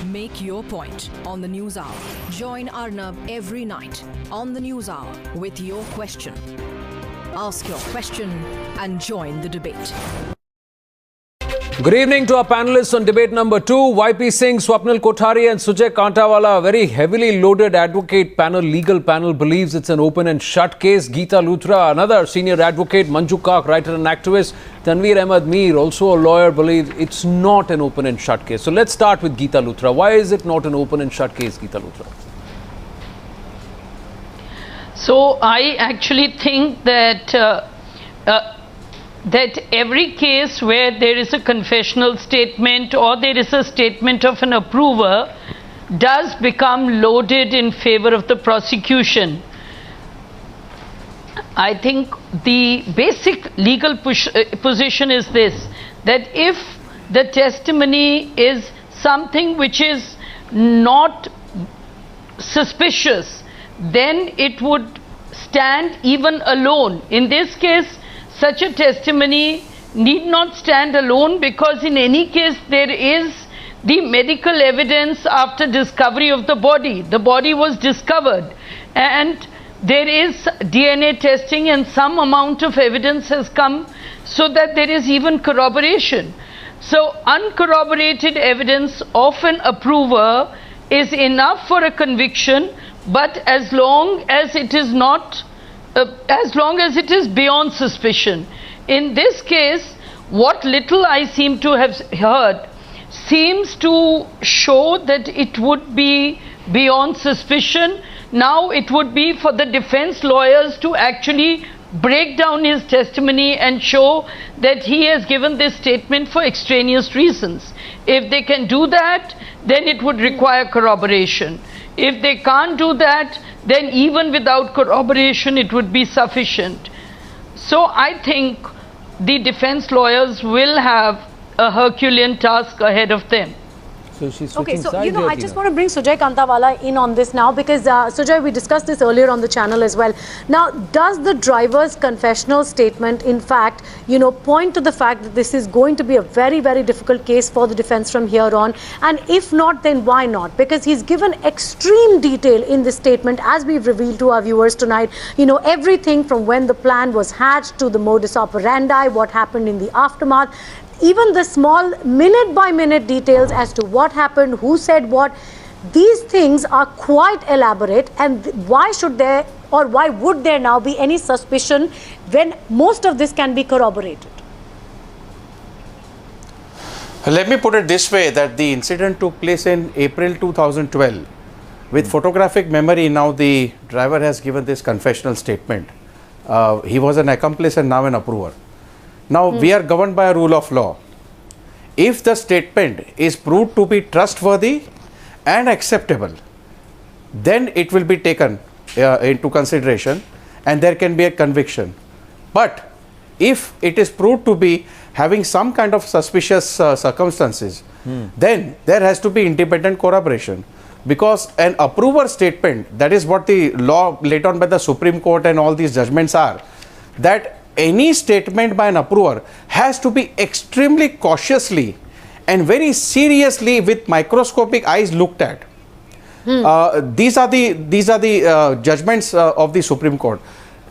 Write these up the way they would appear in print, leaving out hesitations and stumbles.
Make your point on the News Hour. Join Arnab every night on the News Hour with your question. Ask your question and join the debate. Good evening to our panelists on debate number 2. YP Singh, Swapnil Kothari and Sujay Kantawala, a very heavily loaded advocate panel, legal panel, believes it's an open and shut case. Geeta Luthra, another senior advocate, Manju Kak, writer and activist, Tanveer Ahmed Mir, also a lawyer, believes it's not an open and shut case. So let's start with Geeta Luthra. Why is it not an open and shut case, Geeta Luthra? So I actually think that that every case where there is a confessional statement or there is a statement of an approver does become loaded in favor of the prosecution. I think the basic legal position is this, that if the testimony is something which is not suspicious, then it would stand even alone. In this case, such a testimony need not stand alone, because in any case there is the medical evidence after discovery of the body. The body was discovered and there is DNA testing and some amount of evidence has come so that there is even corroboration. So uncorroborated evidence of an approver is enough for a conviction, but as long as it is not as long as it is beyond suspicion. In this case, what little I seem to have heard seems to show that it would be beyond suspicion. Now it would be for the defense lawyers to actually break down his testimony and show that he has given this statement for extraneous reasons. If they can do that, then it would require corroboration. If they can't do that, then even without corroboration it would be sufficient. So I think the defense lawyers will have a Herculean task ahead of them. So she's okay, so sides here, I just want to bring Sujay Kantawala in on this now, because Sujay, we discussed this earlier on the channel as well. Now, does the driver's confessional statement in fact, point to the fact that this is going to be a very, very difficult case for the defense from here on? And if not, then why not? Because he's given extreme detail in this statement, as we've revealed to our viewers tonight. Everything from when the plan was hatched to the modus operandi, what happened in the aftermath. Even the small minute-by-minute details as to what happened, who said what, these things are quite elaborate. And why should there, or why would there now be any suspicion when most of this can be corroborated? Let me put it this way, that the incident took place in April 2012. With photographic memory, now the driver has given this confessional statement. He was an accomplice and now an approver. Now, we are governed by a rule of law. If the statement is proved to be trustworthy and acceptable, then it will be taken into consideration and there can be a conviction. But if it is proved to be having some kind of suspicious circumstances, then there has to be independent corroboration. Because an approver statement, that is what the law laid on by the Supreme Court and all these judgments are, that any statement by an approver has to be extremely cautiously and very seriously with microscopic eyes looked at. These are the judgments of the Supreme Court.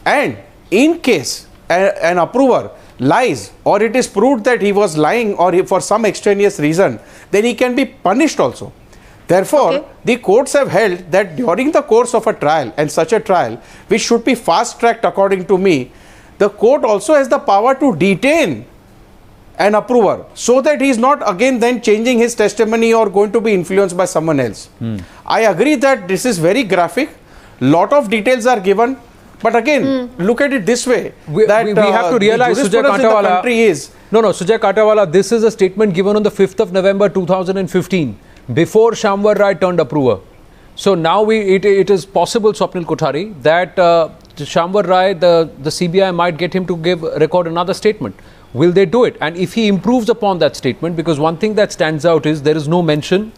And in case an approver lies, or it is proved that he was lying or for some extraneous reason, then he can be punished also. Therefore, the courts have held that during the course of a trial, and such a trial which should be fast-tracked according to me, the court also has the power to detain an approver so that he is not again then changing his testimony or going to be influenced by someone else. I agree that this is very graphic, lot of details are given, but again, look at it this way, we have to realize, Sujay Kantawala, Sujay Kantawala, this is a statement given on the 5th of November 2015, before Shamwar Rai turned approver. So now it is possible, Swapnil Kothari, that Shamwar Rai, the CBI might get him to record another statement. Will they do it? And if he improves upon that statement, because one thing that stands out is there is no mention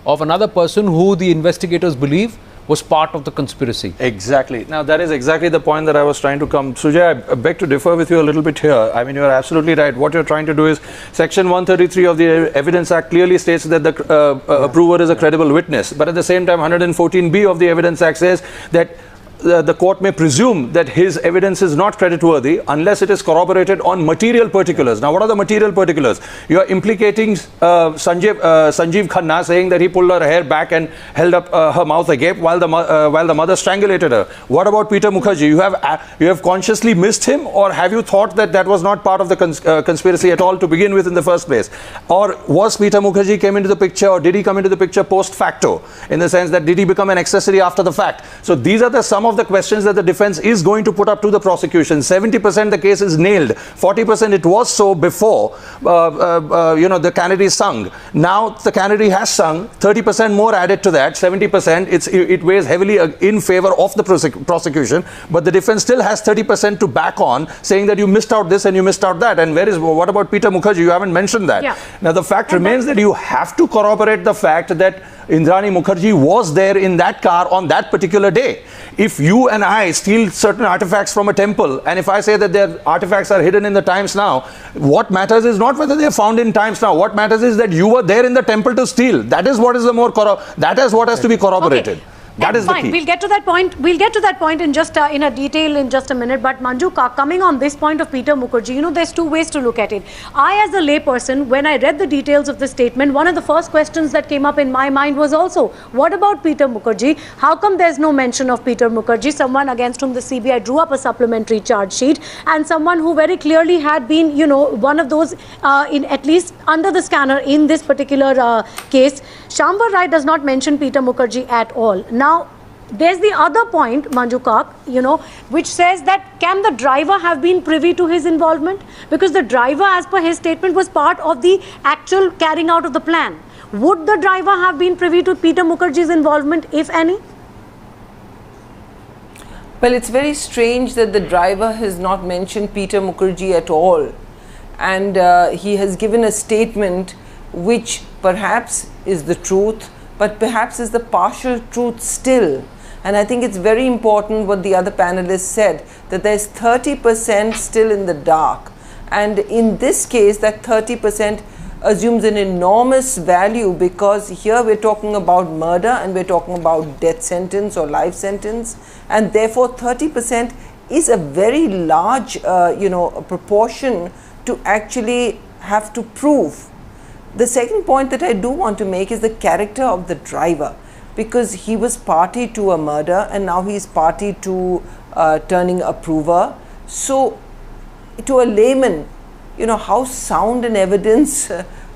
of another person who the investigators believe was part of the conspiracy. Exactly. Now, that is exactly the point that I was trying to come. Sujay, I beg to differ with you a little bit here. I mean, you are absolutely right. What you're trying to do is, Section 133 of the Evidence Act clearly states that the approver is a credible witness. But at the same time, 114B of the Evidence Act says that the court may presume that his evidence is not creditworthy unless it is corroborated on material particulars. Now, what are the material particulars? You are implicating Sanjeev Khanna, saying that he pulled her hair back and held up her mouth agape while the mother strangulated her. What about Peter Mukerjea? You have consciously missed him, or have you thought that that was not part of the conspiracy at all to begin with in the first place? Or was Peter Mukerjea came into the picture, or did he come into the picture post facto, in the sense that did he become an accessory after the fact? So these are some of the questions that the defense is going to put up to the prosecution. 70% the case is nailed. 40% it was so before the cannery sung. Now the cannery has sung. 30% more added to that. 70% it weighs heavily in favor of the prosecution. But the defense still has 30% to back on, saying that you missed out this and you missed out that. And what about Peter Mukerjea? You haven't mentioned that. Yeah. Now the fact remains that you have to corroborate the fact that Indrani Mukerjea was there in that car on that particular day. If you and I steal certain artifacts from a temple, and if I say that their artifacts are hidden in the Times Now, what matters is not whether they are found in Times Now. What matters is that you were there in the temple to steal. That is what is the more that is what has to be corroborated. Okay. That is fine. The key. We'll get to that point. We'll get to that point in just in a detail in just a minute. But Manju, coming on this point of Peter Mukerjea, there's two ways to look at it. I, as a layperson, when I read the details of the statement, one of the first questions that came up in my mind was also, what about Peter Mukerjea? How come there's no mention of Peter Mukerjea, someone against whom the CBI drew up a supplementary charge sheet, and someone who very clearly had been, one of those in at least under the scanner in this particular case. Shambhar Rai does not mention Peter Mukerjea at all. Now, there's the other point, Manju Kak, which says that can the driver have been privy to his involvement? Because the driver, as per his statement, was part of the actual carrying out of the plan. Would the driver have been privy to Peter Mukerjea's involvement, if any? Well, it's very strange that the driver has not mentioned Peter Mukerjea at all. And he has given a statement which perhaps is the truth, but perhaps is the partial truth still. And I think it's very important what the other panelists said, that there's 30% still in the dark. And in this case, that 30% assumes an enormous value, because here we're talking about murder and we're talking about death sentence or life sentence. And therefore, 30% is a very large, proportion to actually have to prove. The second point that I do want to make is the character of the driver, because he was party to a murder and now he's party to turning a prover. So to a layman, how sound an evidence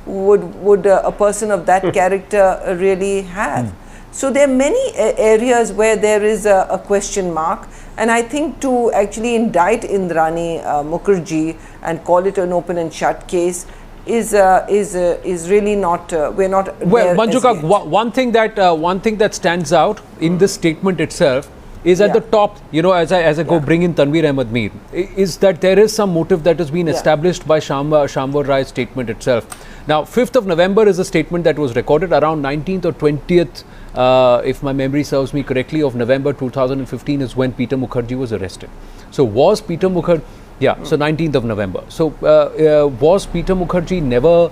would a person of that character really have? So there are many areas where there is a question mark, and I think to actually indict Indrani Mukerjea and call it an open and shut case is really not, we're not well, Manjuka, one thing that stands out in this statement itself is at the top, as I go bring in Tanveer Ahmed Mir, is that there is some motive that has been established by Shambhar Rai's statement itself. Now, 5th of November is a statement that was recorded around 19th or 20th, if my memory serves me correctly, of November 2015 is when Peter Mukerjea was arrested. So was Peter Mukerjea, so 19th of November. So was Peter Mukerjea never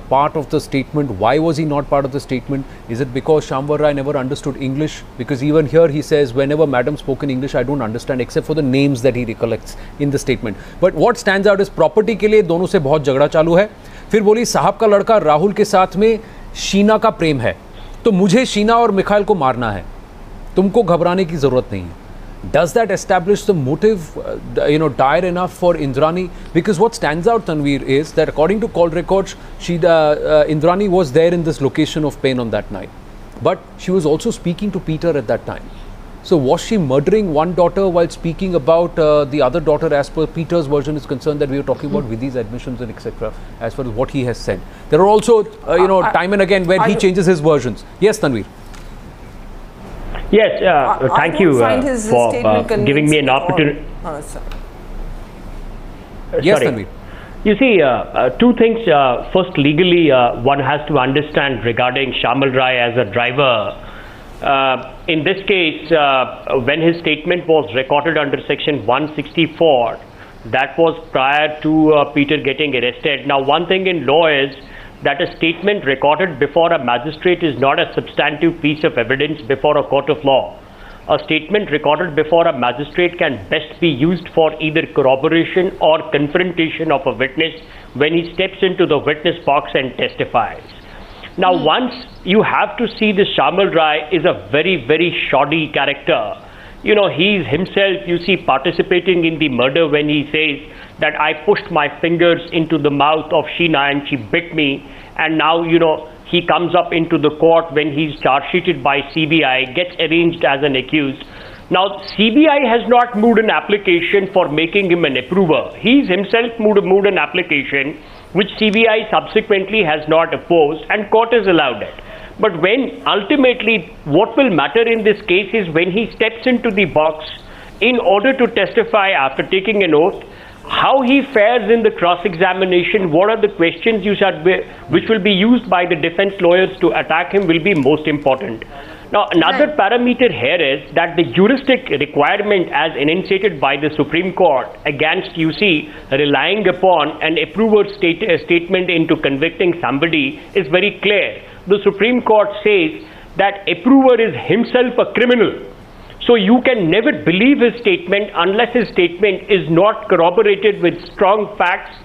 part of the statement? Why was he not part of the statement? Is it because Shambhar Rai never understood English? Because even here he says, whenever madam spoke in English, I don't understand, except for the names that he recollects in the statement. But what stands out is property के लिए दोनों से बहुत झगड़ा चालू है. फिर बोली साहब का लड़का राहुल के साथ में शीना का प्रेम है, तो मुझे शीना और मिखाइल को मारना है, तुमको घबराने की जरूरत नहीं है. Does that establish the motive, dire enough for Indrani? Because what stands out, Tanveer, is that according to call records, Indrani was there in this location of pain on that night. But she was also speaking to Peter at that time. So was she murdering one daughter while speaking about the other daughter, as per Peter's version is concerned, that we were talking about Vidhi's admissions and etc., as far as what he has said. There are also, time and again where he changes his versions. Yes, Tanveer. Yes, thank you for giving me an opportunity. Yes, Tanveer. You see, two things. First, legally, one has to understand regarding Shambhar Rai as a driver. In this case, when his statement was recorded under section 164, that was prior to Peter getting arrested. Now, one thing in law is that a statement recorded before a magistrate is not a substantive piece of evidence before a court of law. A statement recorded before a magistrate can best be used for either corroboration or confrontation of a witness when he steps into the witness box and testifies. Now, once you have to see this Shamal Rai is a very, very shoddy character. You know, he's himself, you see, participating in the murder when he says that I pushed my fingers into the mouth of Sheena and she bit me. And now, you know, he comes up into the court when he's charge sheeted by CBI, gets arraigned as an accused. Now, CBI has not moved an application for making him an approver. He's himself moved an application which CBI subsequently has not opposed, and court has allowed it. But when ultimately what will matter in this case is when he steps into the box in order to testify after taking an oath, how he fares in the cross-examination, what are the questions which will be used by the defense lawyers to attack him will be most important. Now, another parameter here is that the juristic requirement as enunciated by the Supreme Court against, you see, relying upon an approver statement into convicting somebody is very clear. The Supreme Court says that approver is himself a criminal. So you can never believe his statement unless his statement is not corroborated with strong facts,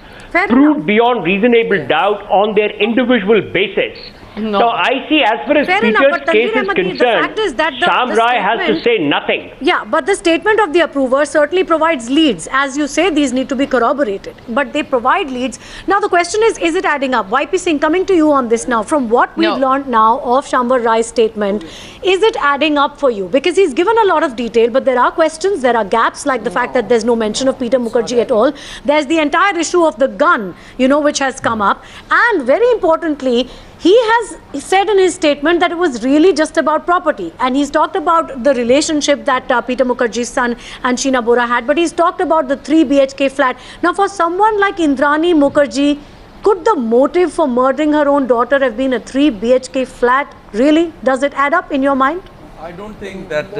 proved beyond reasonable doubt on their individual basis. No. Now, I see as far as Peter's case is concerned, Sham Rai has to say nothing. Yeah, but the statement of the approver certainly provides leads. As you say, these need to be corroborated. But they provide leads. Now, the question is it adding up? YP Singh, coming to you on this now. From what we've learned now of Shambar Rai's statement, is it adding up for you? Because he's given a lot of detail, but there are questions, there are gaps, like the fact that there's no mention of Peter Mukerjea at all. There's the entire issue of the gun, you know, which has come up. And very importantly, he has said in his statement that it was really just about property. And he's talked about the relationship that Peter Mukerjea's son and Sheena Bora had. But he's talked about the 3 BHK flat. Now, for someone like Indrani Mukerjea, could the motive for murdering her own daughter have been a 3 BHK flat? Really? Does it add up in your mind? I don't think that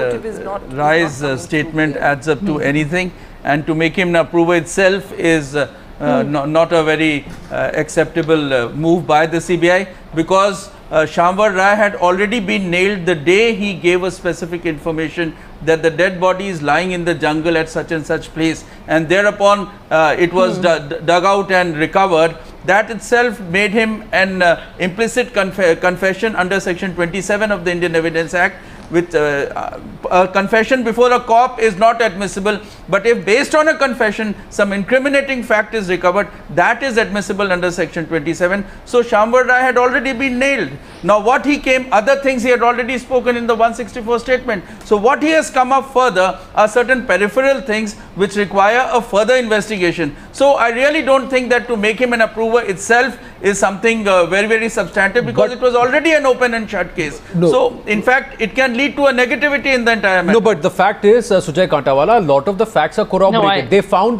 Rai's statement adds up to anything. And to make him an approver itself is not a very acceptable move by the CBI, because Shambar Rai had already been nailed the day he gave us specific information that the dead body is lying in the jungle at such and such place, and thereupon it was dug out and recovered. That itself made him an implicit confession under section 27 of the Indian Evidence Act. With a confession before a cop is not admissible, but if based on a confession some incriminating fact is recovered, that is admissible under section 27. So Shambar Rai had already been nailed. Now what he came, other things he had already spoken in the 164 statement. So what he has come up further are certain peripheral things which require a further investigation. So I really don't think that to make him an approver itself is something very, very substantive, because it was already an open and shut case. No. So in fact it can lead to a negativity in the entire matter. No, but the fact is, Sujay Kantawala, a lot of the facts are corroborated. No, they found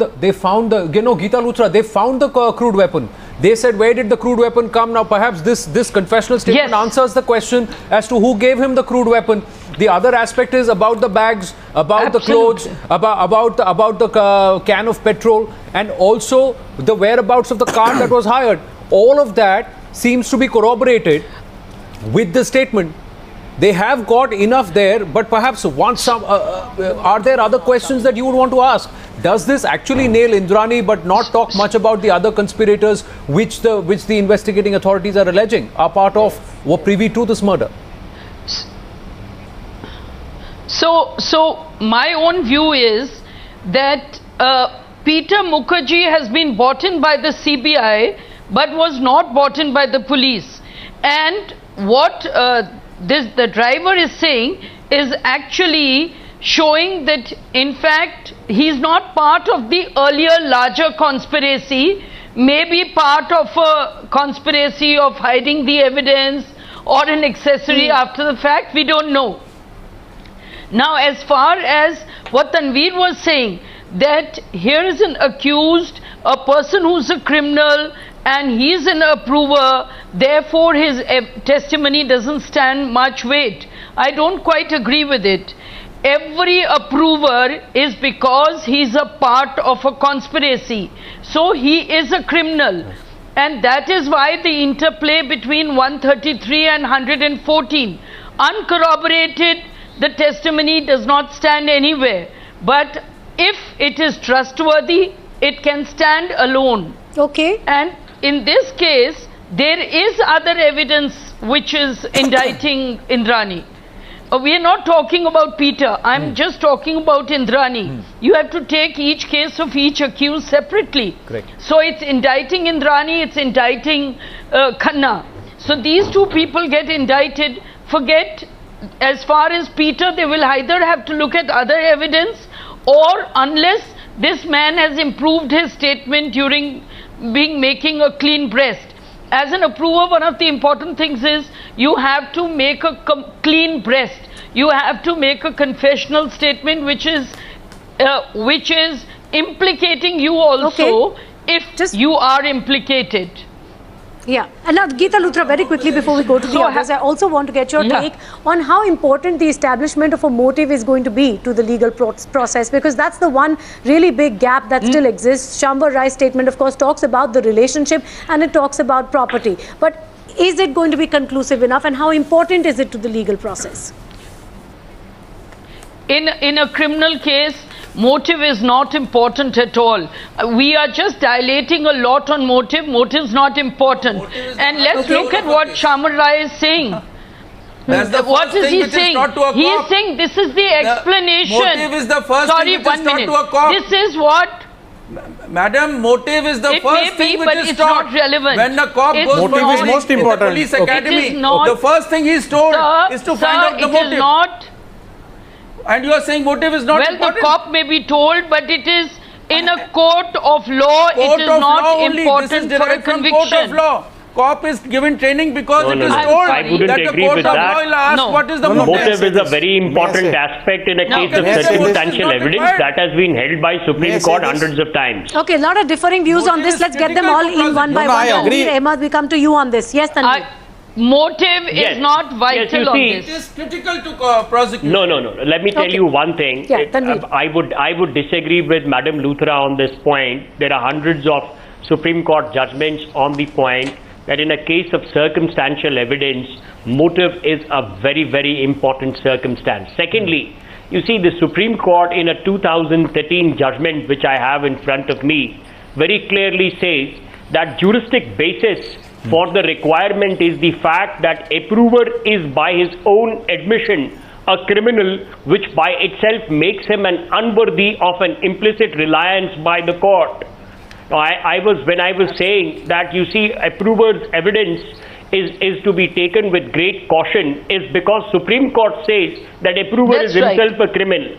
the, you know, Geeta Luthra, they found the crude weapon. They said, where did the crude weapon come? Now perhaps this confessional statement answers the question as to who gave him the crude weapon. The other aspect is about the bags, about the clothes, about the can of petrol, and also the whereabouts of the car that was hired. All of that seems to be corroborated with the statement. They have got enough there, but perhaps are there other questions that you would want to ask? Does this actually nail Indrani but not talk much about the other conspirators which the investigating authorities are alleging are part of or privy to this murder? So my own view is that Peter Mukerjea has been bought in by the CBI but was not bought in by the police. And what the driver is saying is actually showing that in fact he is not part of the earlier larger conspiracy, maybe part of a conspiracy of hiding the evidence or an accessory after the fact, we don't know. Now, as far as what Tanveer was saying, that here is an accused, a person who's a criminal, and he is an approver, therefore his testimony doesn't stand much weight. I don't quite agree with it. Every approver is because he's a part of a conspiracy. So he is a criminal. And that is why the interplay between 133 and 114. Uncorroborated, the testimony does not stand anywhere. But if it is trustworthy, it can stand alone. Okay. And in this case, there is other evidence which is indicting Indrani. We are not talking about Peter. I'm just talking about Indrani. You have to take each case of each accused separately. Correct. So it's indicting Indrani, it's indicting Khanna. So these two people get indicted. Forget, as far as Peter, they will either have to look at other evidence, or unless this man has improved his statement during making a clean breast. As an approver, one of the important things is you have to make a clean breast. You have to make a confessional statement which is implicating you also, if you are implicated. Yeah, and now Geeta Luthra, very quickly before we go to the others, I also want to get your take on how important the establishment of a motive is going to be to the legal process, because that's the one really big gap that still exists. Sheena Bora's statement, of course, talks about the relationship and it talks about property. But is it going to be conclusive enough, and how important is it to the legal process? In a criminal case, motive is not important at all. We are just dilating a lot on motive. Motive is not important. And let's look at what Sheena Bora is saying. What is he saying? He is saying this is the explanation. Motive is the first thing which is taught to a cop. This is what... Madam, motive is the first thing which is taught. Not relevant. When a cop goes motive is most important. in the police academy, the first thing he is told is to find out the motive. It is not... And you are saying motive is not important? Well, the cop may be told, but it is in a court of law, it is not important for a conviction. Court of law. Cop is given training because it is told that the court of law will ask what is the motive. Motive is a very important aspect in a case of circumstantial evidence that has been held by Supreme Court hundreds of times. Okay, a lot of differing views on this. Let's get them all in one by one. I agree. Ahmed, we come to you on this. Yes, Tanveer. Motive is not vital on this. It is critical to prosecute. No. Let me tell you one thing. I would disagree with Madam Luthra on this point. There are hundreds of Supreme Court judgments on the point that in a case of circumstantial evidence, motive is a very, very important circumstance. Secondly, you see, the Supreme Court in a 2013 judgment, which I have in front of me, very clearly says that juristic basis for the requirement is the fact that approver is by his own admission a criminal, which by itself makes him an unworthy of an implicit reliance by the court. Now, when I was saying that, you see, approver's evidence is to be taken with great caution, is because Supreme Court says that approver is himself a criminal.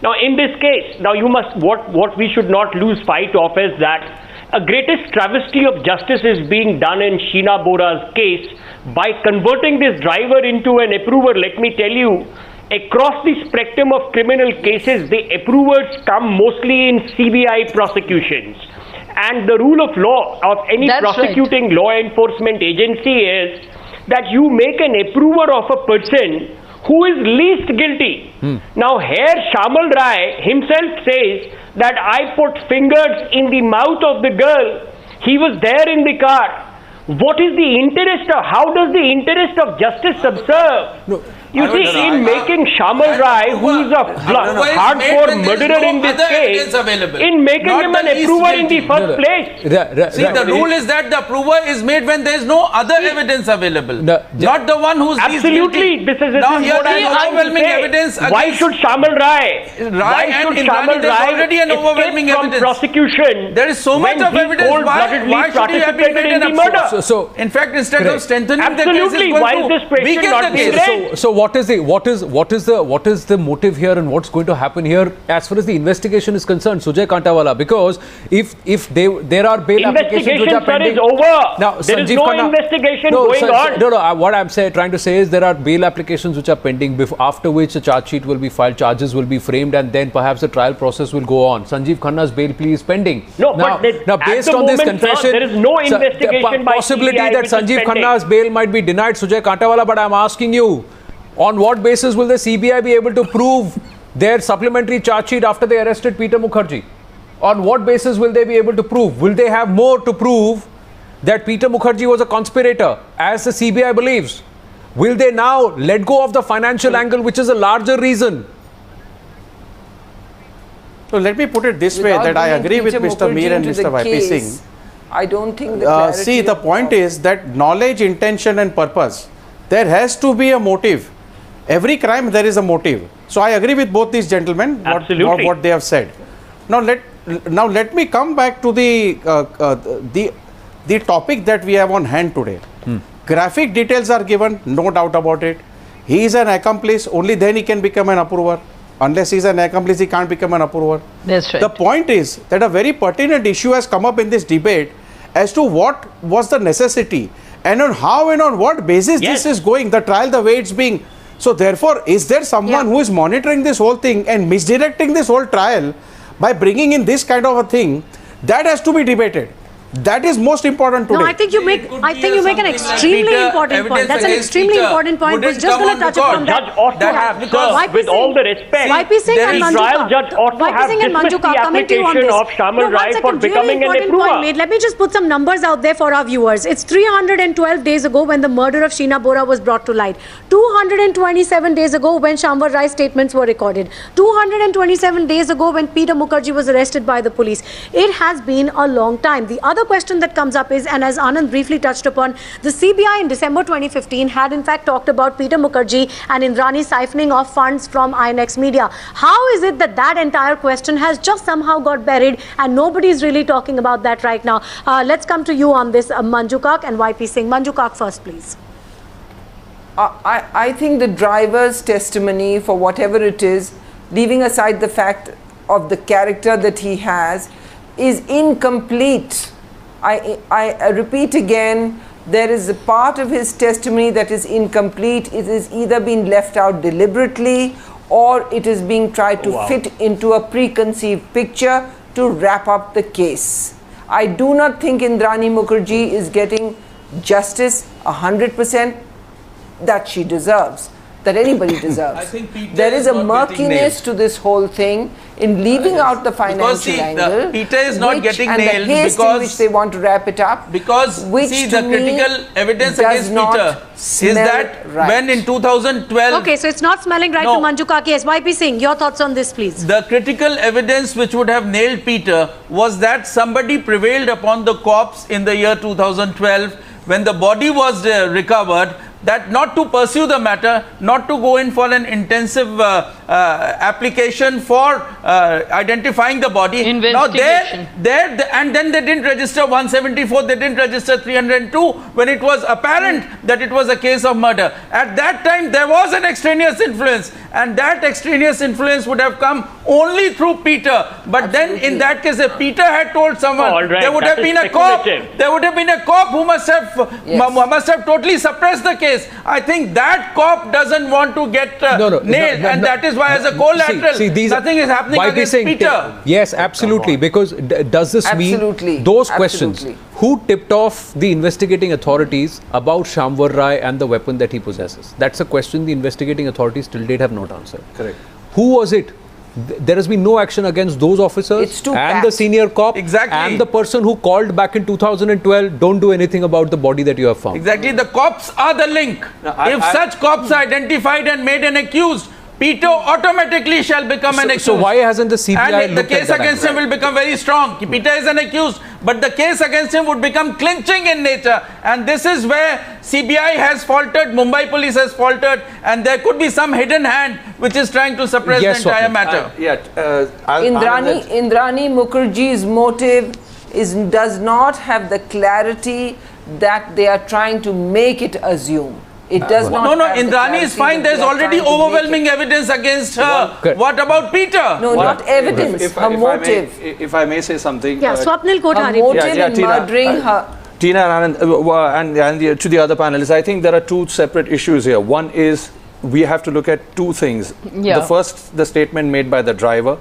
Now, in this case, what we should not lose sight of is that a greatest travesty of justice is being done in Sheena Bora's case by converting this driver into an approver. Let me tell you, across the spectrum of criminal cases, the approvers come mostly in CBI prosecutions. And the rule of law of any prosecuting law enforcement agency is that you make an approver of a person who is least guilty. Now here Sheena Bora himself says that I put fingers in the mouth of the girl. He was there in the car. What is the interest of, how does the interest of justice subserve? You see, in making Sheena Bora, who is a hardcore murderer in this case, in making him an approver in the first place. See, the rule is that the approver is made when there is no other evidence available. Not the one who's absolutely. This is now here there is overwhelming evidence. Why should Sheena Bora? Why should Sheena Bora already an overwhelming evidence from prosecution? There is so much of evidence. Why should he have been made an approver? So, in fact, instead of strengthening the case, why is this question not being raised? So what is the motive here, and what's going to happen here as far as the investigation is concerned, Sujay Kantawala? Because if there are bail applications which are pending, is over. Now there is no investigation going on. No. What I'm trying to say is there are bail applications which are pending, after which a charge sheet will be filed, charges will be framed, and then perhaps the trial process will go on. Sanjeev Khanna's bail plea is pending. No, now based on this confession, there is no investigation by possibility CBI that which is Sanjeev pending. Khanna's bail might be denied, Sujay Kantawala, but I'm asking you, on what basis will the CBI be able to prove their supplementary charge sheet after they arrested Peter Mukerjea? On what basis will they be able to prove? Will they have more to prove that Peter Mukerjea was a conspirator, as the CBI believes? Will they now let go of the financial angle, which is a larger reason? So let me put it this way, that I agree with Mr. Mir and Mr. YP Singh. I don't think the see, the point is that knowledge, intention and purpose, there has to be a motive. Every crime there is a motive. So I agree with both these gentlemen, what they have said. Now let me come back to the topic that we have on hand today. Graphic details are given, no doubt about it. He is an accomplice, only then he can become an approver. Unless he is an accomplice, he can't become an approver. That's right. The point is that a very pertinent issue has come up in this debate as to what was the necessity and on how and on what basis this is going, the trial, the way it's being. So therefore, is there someone who is monitoring this whole thing and misdirecting this whole trial by bringing in this kind of a thing? That has to be debated. That is most important today. No, I think you make an extremely important point. That's an extremely important point. I was just going to touch upon that. Judge ought to have, with all the respect, YP Singh and trial judge ought to have dismissed the application of Shamal Rai for becoming an approver. Let me just put some numbers out there for our viewers. It's 312 days ago when the murder of Sheena Bora was brought to light. 227 days ago when Shamal Rai's statements were recorded. 227 days ago when Peter Mukerjea was arrested by the police. It has been a long time. The other question that comes up is, and as Anand briefly touched upon, the CBI in December 2015 had in fact talked about Peter Mukerjea and Indrani siphoning off funds from INX Media. How is it that that entire question has just somehow got buried and nobody is really talking about that right now? Let's come to you on this, Manju Kak and YP Singh. Manju Kak first, please. I think the driver's testimony, for whatever it is, leaving aside the fact of the character that he has, is incomplete. I repeat again, there is a part of his testimony that is incomplete. It is either being left out deliberately or it is being tried to fit into a preconceived picture to wrap up the case. I do not think Indrani Mukerjea is getting justice 100% that she deserves, that anybody deserves. I think Peter there is a not murkiness to this whole thing in leaving out the financial angle. Peter is not getting and nailed the haste because in which they want to wrap it up. Because which see, to the critical evidence against Peter is that when in 2012... Okay, so it's not smelling right to Manju Kak. Yes, YP Singh, your thoughts on this, please. The critical evidence which would have nailed Peter was that somebody prevailed upon the cops in the year 2012 when the body was recovered, that not to pursue the matter, not to go in for an intensive application for identifying the body. Now and then they didn't register 174, they didn't register 302 when it was apparent that it was a case of murder. At that time there was an extraneous influence, and that extraneous influence would have come only through Peter. But then in that case, if Peter had told someone, there would have been a cop. There would have been a cop who must have totally suppressed the case. I think that cop doesn't want to get nailed, and that is why, as a collateral, nothing is happening against Peter. Yes, absolutely. Because does this mean those questions? Who tipped off the investigating authorities about Shamvar Rai and the weapon that he possesses? That's a question the investigating authorities till date have not answered. Correct. Who was it? There has been no action against those officers and the senior cop and the person who called back in 2012, don't do anything about the body that you have found. Exactly. The cops are the link. If such cops are identified and made an accused, Peter automatically shall become an accused. So why hasn't the CBI and the case against him will become very strong. Peter is an accused, but the case against him would become clinching in nature, and this is where CBI has faltered, Mumbai police has faltered, and there could be some hidden hand which is trying to suppress the entire matter. Indrani Mukerjea's motive does not have the clarity that they are trying to make it assume. It does not. No, Indrani is fine. There's already overwhelming evidence against her. What about Peter? No, not evidence. Her motive. If I may say something. Yeah, Swapnil Kothari. Her motive in murdering her. Tina and to the other panelists, I think there are two separate issues here. One is we have to look at two things. The first, the statement made by the driver.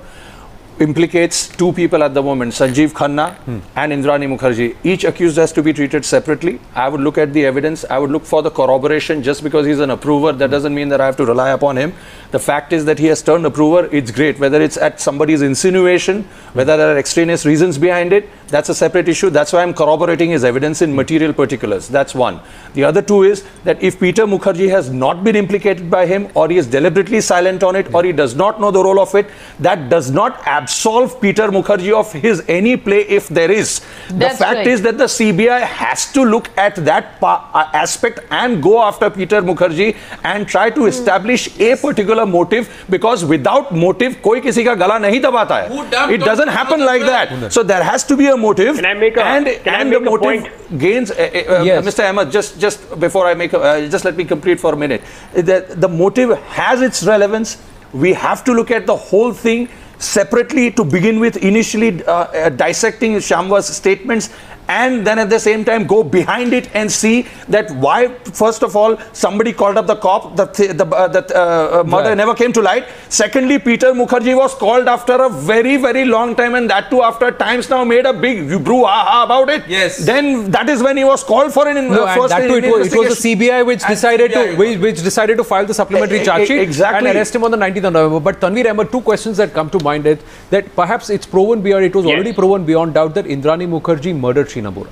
implicates two people at the moment, Sanjeev Khanna and Indrani Mukerjea. Each accused has to be treated separately. I would look at the evidence. I would look for the corroboration. Just because he's an approver, that doesn't mean that I have to rely upon him. The fact is that he has turned approver. It's great. Whether it's at somebody's insinuation, whether there are extraneous reasons behind it, that's a separate issue. That's why I'm corroborating his evidence in material particulars. That's one. The other two is that if Peter Mukerjea has not been implicated by him, or he is deliberately silent on it, or he does not know the role of it, that does not absolve Peter Mukerjea of his any play if there is. That's the fact right. is that the CBI has to look at that aspect and go after Peter Mukerjea and try to establish a particular motive, because without motive, koi kisi ka gala nahi dabata hai. It doesn't happen like that. So there has to be a motive. Can I make a motive point? Gains. Yes. Mr. Ahmed, just before I make just let me complete for a minute. The motive has its relevance. We have to look at the whole thing separately to begin with, initially dissecting Shamwa's statements, and then at the same time go behind it and see that why, first of all, somebody called up the cop, the murder never came to light. Secondly, Peter Mukerjea was called after a very, very long time, and that too after Times Now made a big brouhaha about it. Yes. Then that is when he was called for an and that too, it was the CBI which decided to file the supplementary charge sheet exactly. and arrest him on the 19th of November. But Tanveer Ahmed, two questions that come to mind is that perhaps it's proven beyond, it was already proven beyond doubt that Indrani Mukerjea murdered Sheena Bora.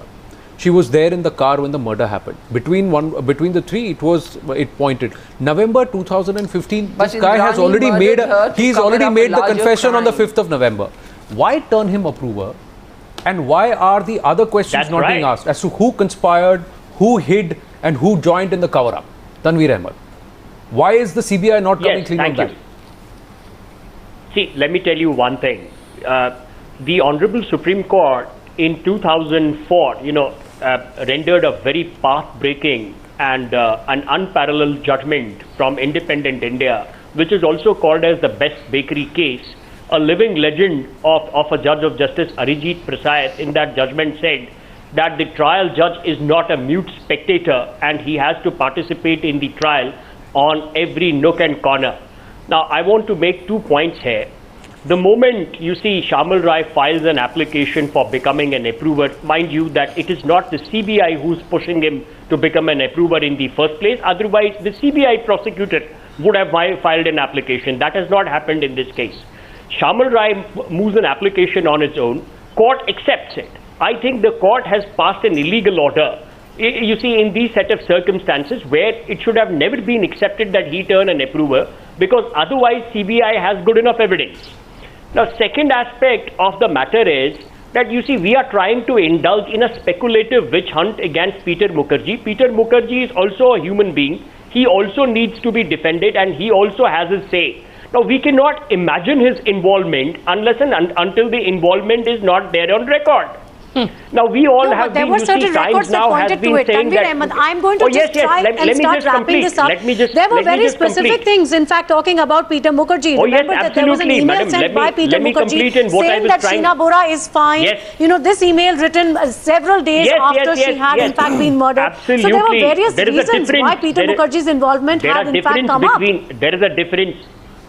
She was there in the car when the murder happened. Between the three, it pointed. November 2015, But this guy has Indrani already made murdered her to cover up a the larger confession on the crime. 5th of November. Why turn him approver? And why are the other questions That's not being right. asked as to who conspired, who hid, and who joined in the cover-up? Tanveer Ahmed. Why is the CBI not coming clean on thank that? you. See, let me tell you one thing. The Honorable Supreme Court in 2004, rendered a very path-breaking and an unparalleled judgment from independent India, which is also called as the best bakery case. A living legend of a judge of justice, Arijit Prasad, in that judgment said that the trial judge is not a mute spectator and he has to participate in the trial on every nook and corner. Now, I want to make 2 points here. The moment you see Shamal Rai files an application for becoming an approver, mind you that it is not the CBI who's pushing him to become an approver in the first place. Otherwise, the CBI prosecutor would have filed an application. That has not happened in this case. Shamal Rai moves an application on its own. Court accepts it. I think the court has passed an illegal order. You see, in these set of circumstances where it should have never been accepted that he turn an approver, because otherwise CBI has good enough evidence. Now, second aspect of the matter is that you see we are trying to indulge in a speculative witch hunt against Peter Mukerjea. Peter Mukerjea is also a human being. He also needs to be defended and he also has his say. Now, we cannot imagine his involvement unless and until the involvement is not there on record. Now, we all have there been, were you certain see, records Times that now has pointed been to it. saying Tanveer that... Ahmed, I'm going to try let and me start just wrapping complete. this up. Let me just, there were let me very just specific complete. things, in fact, talking about Peter Mukerjea. Oh, yes, Remember that there was an absolutely, email madam. sent by Peter Let me complete Mukerjea in what I saying was that trying- Sheena Bora is fine. Yes. You know, this email written several days after she had, in fact, been murdered. Absolutely. So there were various There is a reasons difference. why Peter Mukerjea's involvement There had, are in fact, difference come up. between, there is a difference.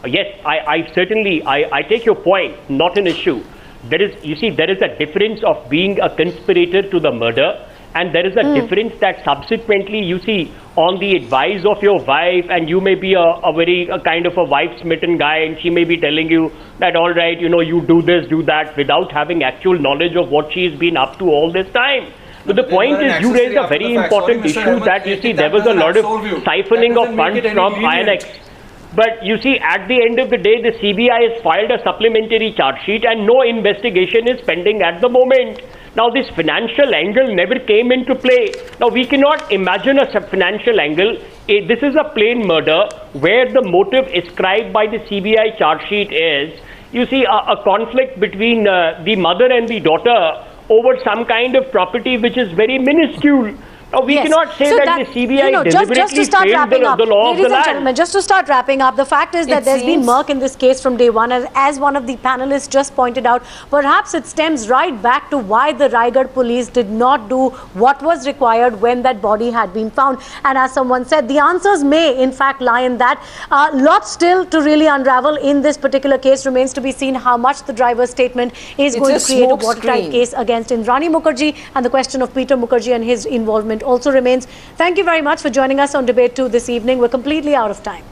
Yes, I certainly, I take your point, not an issue. There is, you see, there is a difference of being a conspirator to the murder, and there is a difference that subsequently, you see, on the advice of your wife, and you may be a kind of a wife-smitten guy, and she may be telling you that, all right, you know, you do this, do that, without having actual knowledge of what she's been up to all this time. But the point is, you raised a very important issue that, you see, there was a lot of siphoning of funds from INX. But you see, at the end of the day, the CBI has filed a supplementary charge sheet and no investigation is pending at the moment. Now, this financial angle never came into play. Now, we cannot imagine a financial angle. This is a plain murder where the motive ascribed by the CBI charge sheet is, you see, a conflict between the mother and the daughter over some kind of property which is very minuscule. We cannot say that the CBI deliberately just to start failed wrapping up, the law of ladies the and land. gentlemen, just to start wrapping up, the fact is that there's been murk in this case from day one, as one of the panelists just pointed out. Perhaps it stems right back to why the Raigad police did not do what was required when that body had been found. And as someone said, the answers may in fact lie in that. Lots still to really unravel in this particular case. Remains to be seen how much the driver's statement is going to create a watertight case against Indrani Mukerjea, and the question of Peter Mukerjea and his involvement also remains. Thank you very much for joining us on Debate 2 this evening. We're completely out of time.